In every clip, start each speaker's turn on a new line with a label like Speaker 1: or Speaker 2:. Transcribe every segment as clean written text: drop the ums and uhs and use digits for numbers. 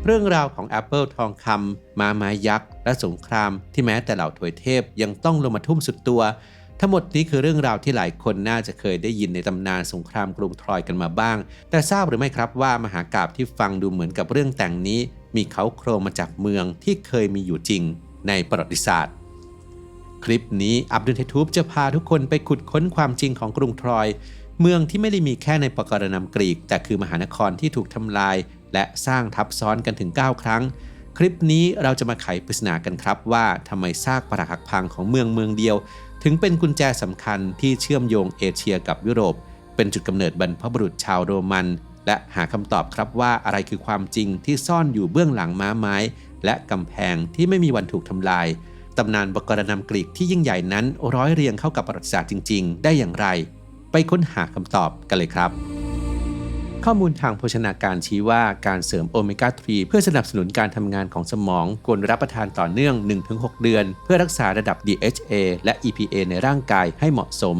Speaker 1: เรื่องราวของแอปเปิลทองคำม้าไม้ยักษ์และสงครามที่แม้แต่เหล่าทวยเทพยังต้องลงมาทุ่มสุดตัวทั้งหมดนี้คือเรื่องราวที่หลายคนน่าจะเคยได้ยินในตำนานสงครามกรุงทรอยกันมาบ้างแต่ทราบหรือไม่ครับว่ามหากาพย์ที่ฟังดูเหมือนกับเรื่องแต่งนี้มีเค้าโครงมาจากเมืองที่เคยมีอยู่จริงในประวัติศาสตร์คลิปนี้อับดุลไททูบจะพาทุกคนไปขุดค้นความจริงของกรุงทรอยเมืองที่ไม่ได้มีแค่ในปกรณำกรีกแต่คือมหานครที่ถูกทำลายและสร้างทับซ้อนกันถึง9ครั้งคลิปนี้เราจะมาไขปริศนากันครับว่าทำไมซากปรักหักพังของเมืองเดียวถึงเป็นกุญแจสำคัญที่เชื่อมโยงเอเชียกับยุโรปเป็นจุดกำเนิดบรรพบุรุษชาวโรมันและหาคำตอบครับว่าอะไรคือความจริงที่ซ่อนอยู่เบื้องหลังม้าไม้และกำแพงที่ไม่มีวันถูกทำลายตำนานปกรณำกรีกที่ยิ่งใหญ่นั้นร้อยเรียงเข้ากับประวัติศาสตร์จริงๆได้อย่างไรไปค้นหาคำตอบกันเลยครับข้อมูลทางโภชนาการชี้ว่าการเสริมโอเมก้า 3 เพื่อสนับสนุนการทำงานของสมองควรรับประทานต่อเนื่อง 1-6 เดือนเพื่อรักษาระดับ DHA และ EPA ในร่างกายให้เหมาะสม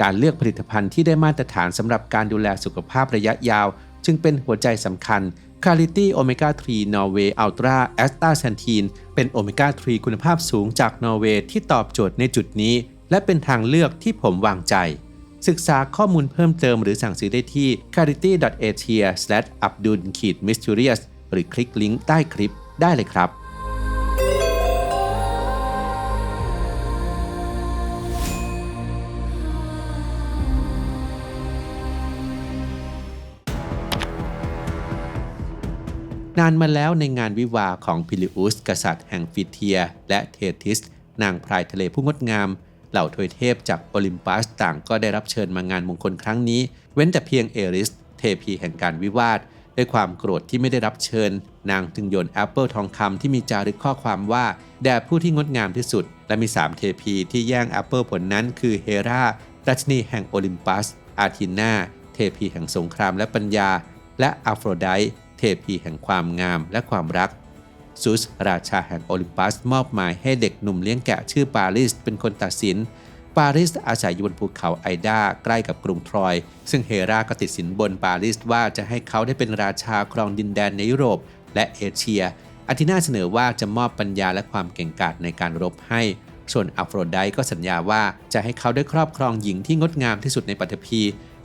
Speaker 1: การเลือกผลิตภัณฑ์ที่ได้มาตรฐานสำหรับการดูแลสุขภาพระยะยาวจึงเป็นหัวใจสำคัญ Quality Omega 3 Norway Ultra Astaxanthin เป็นโอเมก้า 3 คุณภาพสูงจากนอร์เวย์ที่ตอบโจทย์ในจุดนี้และเป็นทางเลือกที่ผมวางใจศึกษาข้อมูลเพิ่มเติมหรือสั่งซื้อได้ที่ charity.asia/abdul-mysterious หรือคลิกลิงก์ใต้คลิปได้เลยครับนานมาแล้วในงานวิวาห์ของพิลิอุสกษัตริย์แห่งฟิเทียและเททิสนางพรายทะเลผู้งดงามเหล่าทวยเทพจากโอลิมปัสต่างก็ได้รับเชิญมางานมงคลครั้งนี้เว้นแต่เพียงเอริสเทพีแห่งการวิวาทด้วยความโกรธที่ไม่ได้รับเชิญนางจึงโยนแอปเปิลทองคำที่มีจารึกข้อความว่าแด่ผู้ที่งดงามที่สุดและมี3เทพีที่แย่งแอปเปิลผลนั้นคือเฮราราชินีแห่งโอลิมปัสอาทินาเทพีแห่งสงครามและปัญญาและอัฟโรไดต์เทพีแห่งความงามและความรักซุสราชาแห่งโอลิมปัสมอบหมายให้เด็กหนุ่มเลี้ยงแกะชื่อปาริสเป็นคนตัดสินปาริสอาศัยอยู่บนภูเขาไอดาใกล้กับกรุงทรอยซึ่งเฮราก็ติดสินบนปาริสว่าจะให้เขาได้เป็นราชาครองดินแดนในยุโรปและเอเชียอาทินาเสนอว่าจะมอบปัญญาและความเก่งกาจในการรบให้ส่วนอัฟโรไดต์ก็สัญญาว่าจะให้เขาได้ครอบครองหญิงที่งดงามที่สุดในปฐพี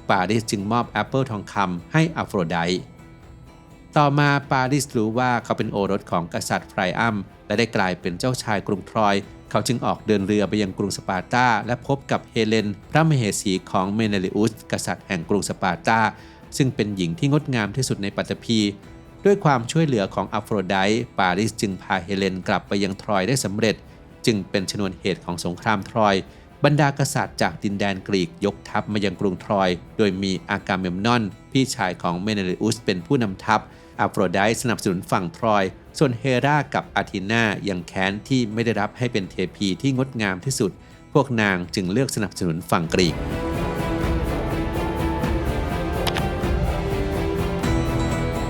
Speaker 1: ปาริสจึงมอบแอปเปิลทองคำให้อัฟโรไดต์ต่อมาปาริสรู้ว่าเขาเป็นโอรสของกษัตริย์ไพรอัมและได้กลายเป็นเจ้าชายกรุงทรอยเขาจึงออกเดินเรือไปยังกรุงสปาร์ตาและพบกับเฮเลนพระมเหสีของเมเนลิอุสกษัตริย์แห่งกรุงสปาร์ตาซึ่งเป็นหญิงที่งดงามที่สุดในปฐพีด้วยความช่วยเหลือของอัฟโรไดต์ปาริสจึงพาเฮเลนกลับไปยังทรอยได้สำเร็จจึงเป็นชนวนเหตุของสงครามทรอยบรรดากษัตริย์จากดินแดนกรีกยกทัพมายังกรุงทรอยโดยมีอากาเมมนอนพี่ชายของเมเนลิอุสเป็นผู้นำทัพอัฟโรไดต์สนับสนุนฝั่งทรอยส่วนเฮรากับอาทินายังแค้นที่ไม่ได้รับให้เป็นเทพีที่งดงามที่สุดพวกนางจึงเลือกสนับสนุนฝั่งกรีก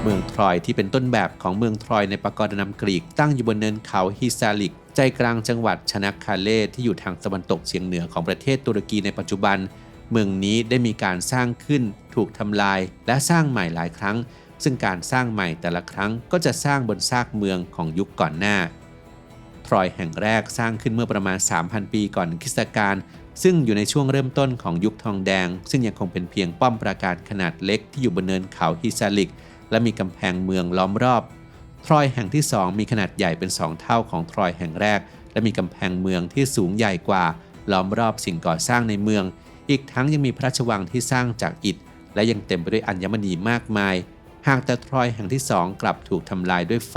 Speaker 1: เมืองทรอยที่เป็นต้นแบบของเมืองทรอยในปกรณำกรีกตั้งอยู่บนเนินเขาฮิซาลิกใจกลางจังหวัดชนักคาเลที่อยู่ทางตะวันตกเฉียงเหนือของประเทศตุรกีในปัจจุบันเมืองนี้ได้มีการสร้างขึ้นถูกทำลายและสร้างใหม่หลายครั้งซึ่งการสร้างใหม่แต่ละครั้งก็จะสร้างบนซากเมืองของยุคก่อนหน้าทรอยแห่งแรกสร้างขึ้นเมื่อประมาณ 3,000 ปีก่อนคริสตกาลซึ่งอยู่ในช่วงเริ่มต้นของยุคทองแดงซึ่งยังคงเป็นเพียงป้อมปราการขนาดเล็กที่อยู่บนเนินเขาฮิซาลิกและมีกำแพงเมืองล้อมรอบทรอยแห่งที่2มีขนาดใหญ่เป็น2เท่าของทรอยแห่งแรกและมีกำแพงเมืองที่สูงใหญ่กว่าล้อมรอบสิ่งก่อสร้างในเมืองอีกทั้งยังมีพระราชวังที่สร้างจากอิฐและยังเต็มไปด้วยอัญมณีมากมายหากแต่ทรอยแห่งที่2กลับถูกทำลายด้วยไฟ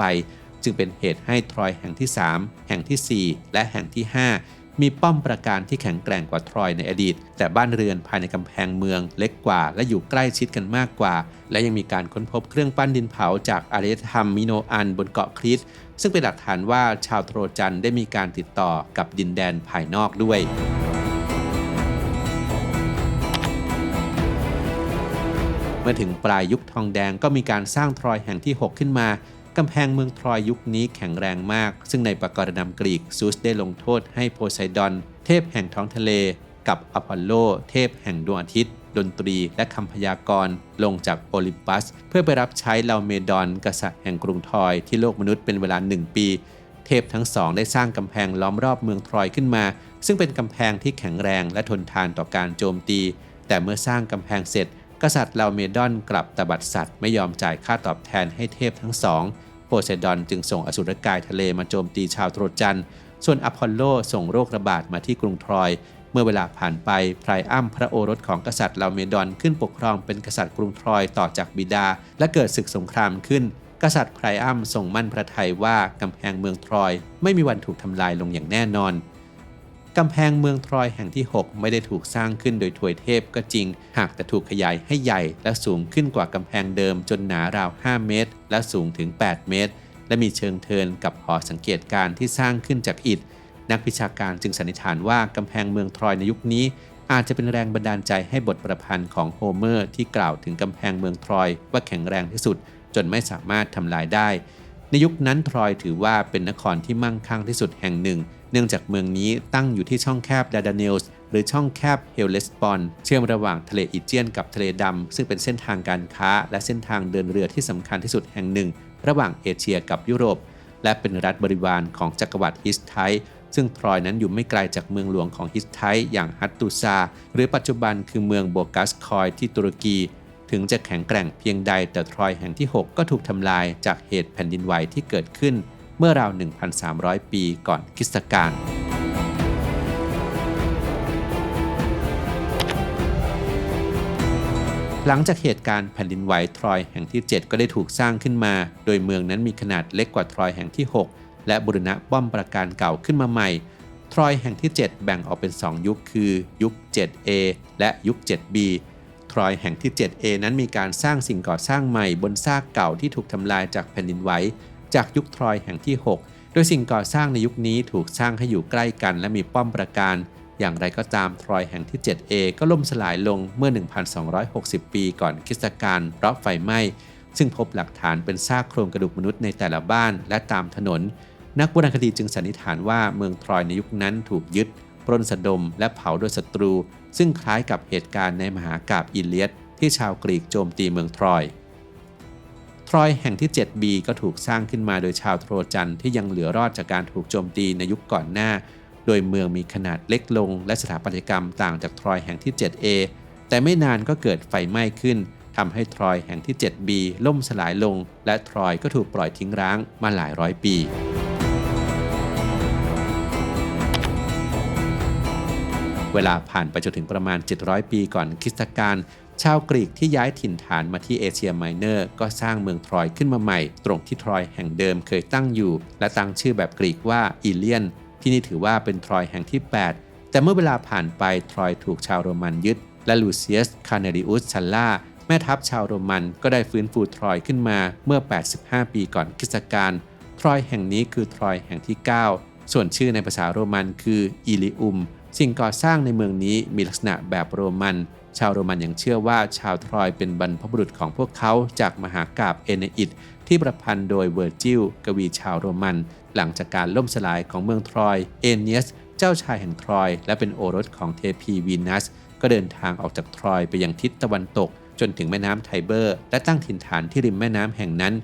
Speaker 1: จึงเป็นเหตุให้ทรอยแห่งที่3แห่งที่4และแห่งที่5มีป้อมปราการที่แข็งแกร่งกว่าทรอยในอดีตแต่บ้านเรือนภายในกำแพงเมืองเล็กกว่าและอยู่ใกล้ชิดกันมากกว่าและยังมีการค้นพบเครื่องปั้นดินเผาจากอารยธรรมมิโนอันบนเกาะคริตซึ่งเป็นหลักฐานว่าชาวโทรจันได้มีการติดต่อกับดินแดนภายนอกด้วยเมื่อถึงปลายยุคทองแดงก็มีการสร้างทรอยแห่งที่6ขึ้นมากำแพงเมืองทรอยยุคนี้แข็งแรงมากซึ่งในปกรณำกรีกซูสได้ลงโทษให้โพไซดอนเทพแห่งท้องทะเลกับอพอลโลเทพแห่งดวงอาทิตย์ ดนตรีและคำพยากรณ์ลงจากโอลิมปัสเพื่อไปรับใช้เลาเมดอนกษัตริย์แห่งกรุงทรอยที่โลกมนุษย์เป็นเวลา1 ปีเทพทั้งสองได้สร้างกำแพงล้อมรอบเมืองทรอยขึ้นมาซึ่งเป็นกำแพงที่แข็งแรงและทนทานต่อการโจมตีแต่เมื่อสร้างกำแพงเสร็จกษัตริย์เลาเมดอนกลับตบัดสัตว์ไม่ยอมจ่ายค่าตอบแทนให้เทพทั้งสองโพไซดอนจึงส่งอสุรกายทะเลมาโจมตีชาวโทรจันส่วนอพอลโลส่งโรคระบาดมาที่กรุงทรอยเมื่อเวลาผ่านไปไพรอัมพระโอรสของกษัตริย์เลาเมดอนขึ้นปกครองเป็นกษัตริย์กรุงทรอยต่อจากบิดาและเกิดศึกสงครามขึ้นกษัตริย์ไพรอัมทรงมั่นพระทัยว่ากำแพงเมืองทรอยไม่มีวันถูกทำลายลงอย่างแน่นอนกำแพงเมืองทรอยแห่งที่ 6ไม่ได้ถูกสร้างขึ้นโดยทวยเทพก็จริงหากแต่ถูกขยายให้ใหญ่และสูงขึ้นกว่ากำแพงเดิมจนหนาราว5 เมตรและสูงถึง8 เมตรและมีเชิงเทินกับหอสังเกตการณ์ที่สร้างขึ้นจากอิฐนักวิชาการจึงสันนิษฐานว่ากำแพงเมืองทรอยในยุคนี้อาจจะเป็นแรงบันดาลใจให้บทประพันธ์ของโฮเมอร์ที่กล่าวถึงกำแพงเมืองทรอยว่าแข็งแรงที่สุดจนไม่สามารถทำลายได้ในยุคนั้นทรอยถือว่าเป็นนครที่มั่งคั่งที่สุดแห่งหนึ่งเนื่องจากเมืองนี้ตั้งอยู่ที่ช่องแคบดาร์ดาเนลส์หรือช่องแคบเฮลเลสปอนเชื่อมระหว่างทะเลอีเจียนกับทะเลดำซึ่งเป็นเส้นทางการค้าและเส้นทางเดินเรือที่สำคัญที่สุดแห่งหนึ่งระหว่างเอเชียกับยุโรปและเป็นรัฐบริวารของจักรวรรดิฮิสไทซึ่งทรอยนั้นอยู่ไม่ไกลจากเมืองหลวงของฮิสไทอย่างฮัตตูซาหรือปัจจุบันคือเมืองโบกัสคอยที่ตุรกีถึงจะแข็งแกร่งเพียงใดแต่ทรอยแห่งที่ 6ก็ถูกทำลายจากเหตุแผ่นดินไหวที่เกิดขึ้นเมื่อราว 1,300 ปีก่อนคริสตกาลหลังจากเหตุการณ์แผ่นดินไหวทรอยแห่งที่ 7ก็ได้ถูกสร้างขึ้นมาโดยเมืองนั้นมีขนาดเล็กกว่าทรอยแห่งที่ 6และบูรณะป้อมปราการเก่าขึ้นมาใหม่ทรอยแห่งที่ 7แบ่งออกเป็น2ยุคคือยุค 7A และยุค 7B ทรอยแห่งที่ 7A นั้นมีการสร้างสิ่งก่อสร้างใหม่บนซากเก่าที่ถูกทำลายจากแผ่นดินไหวจากยุคทรอยแห่งที่ 6โดยสิ่งก่อสร้างในยุคนี้ถูกสร้างให้อยู่ใกล้กันและมีป้อมปราการอย่างไรก็ตามทรอยแห่งที่ 7A ก็ล่มสลายลงเมื่อ 1,260 ปีก่อนคริสตกาลเพราะไฟไหม้ซึ่งพบหลักฐานเป็นซากโครงกระดูกมนุษย์ในแต่ละบ้านและตามถนนนักโบราณคดีจึงสันนิษฐานว่าเมืองทรอยในยุคนั้นถูกยึดปล้นสะดมและเผาโดยศัตรูซึ่งคล้ายกับเหตุการณ์ในมหากาพย์อีเลียดที่ชาวกรีกโจมตีเมืองทรอยทรอยแห่งที่ 7B ก็ถูกสร้างขึ้นมาโดยชาวโทรจันที่ยังเหลือรอดจากการถูกโจมตีในยุคก่อนหน้าโดยเมืองมีขนาดเล็กลงและสถาปัตยกรรมต่างจากทรอยแห่งที่ 7A แต่ไม่นานก็เกิดไฟไหม้ขึ้นทำให้ทรอยแห่งที่ 7B ล่มสลายลงและทรอยก็ถูกปล่อยทิ้งร้างมาหลายร้อยปีเวลาผ่านไปจนถึงประมาณ700ปีก่อนคริสตกาลชาวกรีกที่ย้ายถิ่นฐานมาที่เอเชียไมเนอร์ก็สร้างเมืองทรอยขึ้นมาใหม่ตรงที่ทรอยแห่งเดิมเคยตั้งอยู่และตั้งชื่อแบบกรีกว่าอีเลียนที่นี่ถือว่าเป็นทรอยแห่งที่ 8แต่เมื่อเวลาผ่านไปทรอยถูกชาวโรมันยึดและลูเซียสคาเนริอุสซัลลาแม่ทัพชาวโรมันก็ได้ฟื้นฟูทรอยขึ้นมาเมื่อ85ปีก่อนคริสตกาลทรอยแห่งนี้คือทรอยแห่งที่ 9ส่วนชื่อในภาษาโรมันคืออิลิอุมสิ่งก่อสร้างในเมืองนี้มีลักษณะแบบโรมันชาวโรมันยังเชื่อว่าชาวทรอยเป็นบรรพบุรุษของพวกเขาจากมหากาพย์เอเนอิดที่ประพันธ์โดยเวอร์จิลกวีชาวโรมันหลังจากการล่มสลายของเมืองทรอยเอเนียสเจ้าชายแห่งทรอยและเป็นโอรสของเทพีวีนัสก็เดินทางออกจากทรอยไปยังทิศตะวันตกจนถึงแม่น้ำไทเบอร์และตั้งถิ่นฐานที่ริมแม่น้ำแห่งนั้น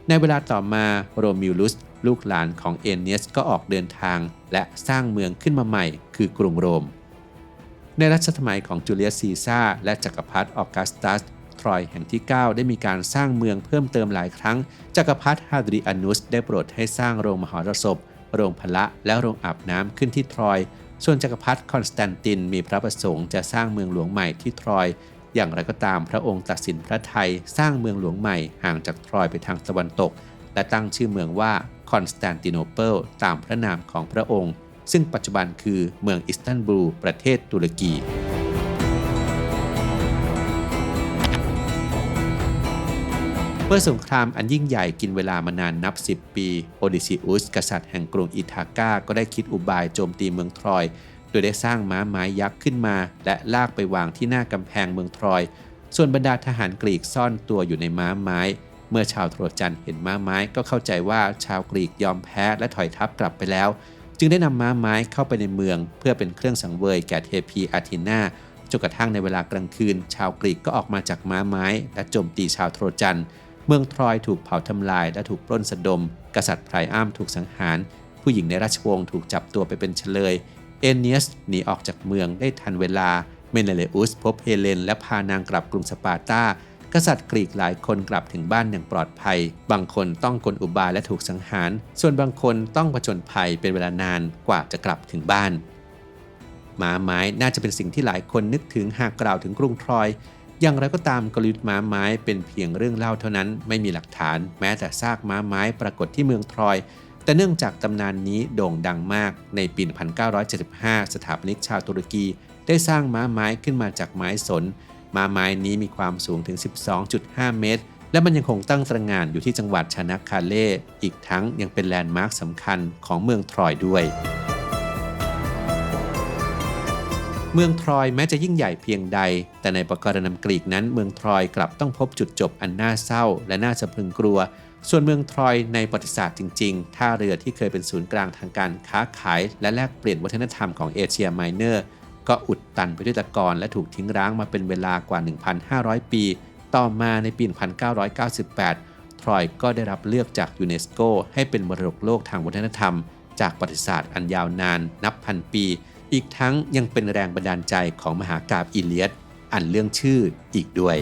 Speaker 1: ในเวลาต่อมาโรมิลุสลูกหลานของเอเนียสก็ออกเดินทางและสร้างเมืองขึ้นมาใหม่คือกรุงโรมในรัชสมัยของจูเลียสซีซ่าและจักรพรรดิออกัสตัสทรอยแห่งที่ 9ได้มีการสร้างเมืองเพิ่มเติมหลายครั้งจักรพรรดิฮาดริอานุสได้โปรดให้สร้างโรงมหรสพโรงพละและโรงอาบน้ำขึ้นที่ทรอยส่วนจักรพรรดิคอนสแตนตินมีพระประสงค์จะสร้างเมืองหลวงใหม่ที่ทรอยอย่างไรก็ตามพระองค์ตัดสินพระทัยสร้างเมืองหลวงใหม่ห่างจากทรอยไปทางตะวันตกและตั้งชื่อเมืองว่าคอนสแตนติโนเปิลตามพระนามของพระองค์ซึ่งปัจจุบันคือเมืองอิสตันบูลประเทศตุรกีเมื่อสงครามอันยิ่งใหญ่กินเวลามานานนับ10ปีโอดิซิอุสกษัตริย์แห่งกรุงอิธากาก็ได้คิดอุบายโจมตีเมืองทรอยโดยได้สร้างม้าไม้ยักษ์ขึ้นมาและลากไปวางที่หน้ากำแพงเมืองทรอยส่วนบรรดาทหารกรีกซ่อนตัวอยู่ในม้าไม้เมื่อชาวโทรจันเห็นม้าไม้ก็เข้าใจว่าชาวกรีกยอมแพ้และถอยทัพกลับไปแล้วจึงได้นำม้าไม้เข้าไปในเมืองเพื่อเป็นเครื่องสังเวยแก่เทพีอาธีนา จนกระทั่งในเวลากลางคืนชาวกรีกก็ออกมาจากม้าไม้และโจมตีชาวโทรจันเมืองทรอยถูกเผาทำลายและถูกปล้นสะดมกษัตริย์ไพรอัมถูกสังหารผู้หญิงในราชวงศ์ถูกจับตัวไปเป็นเฉลยเอเนียสหนีออกจากเมืองได้ทันเวลาเมเนเลอุสพบเฮเลนและพานางกลับกรุงสปาร์ตากษัตริย์กรีกหลายคนกลับถึงบ้านอย่างปลอดภัยบางคนต้องกลอุบายและถูกสังหารส่วนบางคนต้องผจญภัยเป็นเวลานานกว่าจะกลับถึงบ้านม้าไม้น่าจะเป็นสิ่งที่หลายคนนึกถึงหากกล่าวถึงกรุงทรอยอย่างไรก็ตามกลยุทธ์ม้าไม้เป็นเพียงเรื่องเล่าเท่านั้นไม่มีหลักฐานแม้แต่ซากม้าไม้ปรากฏที่เมืองทรอยแต่เนื่องจากตำนานนี้โด่งดังมากในปี 1975 สถาปนิกชาวตุรกีได้สร้างม้าไม้ขึ้นมาจากไม้สนม้าไม้นี้มีความสูงถึง 12.5 เมตรและมันยังคงตั้งตระหง่านอยู่ที่จังหวัดชานักคาเล่อีกทั้งยังเป็นแลนด์มาร์คสำคัญของเมืองทรอยด้วยเมืองทรอยแม้จะยิ่งใหญ่เพียงใดแต่ในประการนำกรีกนั้นเมืองทรอยกลับต้องพบจุดจบอันน่าเศร้าและน่าสะพรึงกลัวส่วนเมืองทรอยในประวัติศาสตร์จริงๆท่าเรือที่เคยเป็นศูนย์กลางทางการค้าขายและแลกเปลี่ยนวัฒนธรรมของเอเชียไมเนอร์ก็อุดตันไปด้วยตะกอนและถูกทิ้งร้างมาเป็นเวลากว่า 1,500 ปีต่อมาในปี 1998 ทรอยก็ได้รับเลือกจากยูเนสโกให้เป็นมรดกโลกทางวัฒนธรรมจากประวัติศาสตร์อันยาวนานนับพันปีอีกทั้งยังเป็นแรงบันดาลใจของมหากาพย์อีเลียดอันเรื่องชื่ออีกด้วย